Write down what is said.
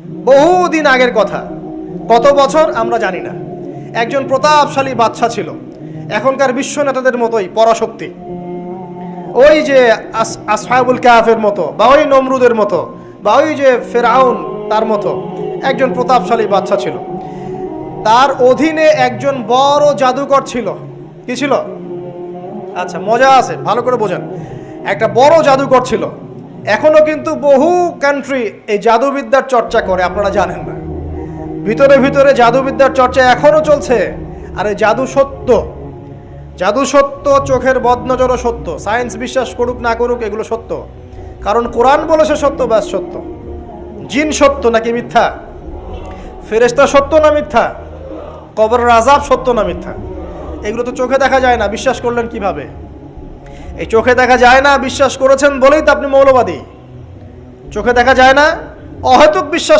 বহুদিন আগের কথা, কত বছর আমরা জানি না। একজন প্রতাপশালী বাদশা ছিল, এখনকার বিশ্ব নেতাদের মতোই পরাশক্তি, ওই যে আসহাবুল কাহাফের মতো, বা ওই নমরুদের মতো, বা ওই যে ফেরাউন তার মতো একজন প্রতাপশালী বাদশা ছিল। তার অধীনে একজন বড় জাদুকর ছিল। কি ছিল? আচ্ছা, মজা আছে, ভালো করে বোঝেন। একটা বড় জাদুকর ছিল। এখনো কিন্তু বহু কান্ট্রি এই জাদুবিদ্যার চর্চা করে, আপনারা জানেন না। ভিতরে ভিতরে জাদুবিদ্যার চর্চা এখনো চলছে। আর এই জাদু সত্য, জাদু সত্য, চোখের বদনজরও সত্য। সায়েন্স বিশ্বাস করুক না করুক, এগুলো সত্য। কারণ কোরআন বলেছে সত্য, ব্যাস সত্য। জিন সত্য নাকি মিথ্যা? ফেরেশতা সত্য না মিথ্যা? কবরের আযাব সত্য না মিথ্যা? এগুলো তো চোখে দেখা যায় না, বিশ্বাস করলেন কিভাবে? এই চোখে দেখা যায় না বিশ্বাস করেছেন বলেই তো আপনি মৌলবাদী। চোখে দেখা যায় না, অহেতুক বিশ্বাস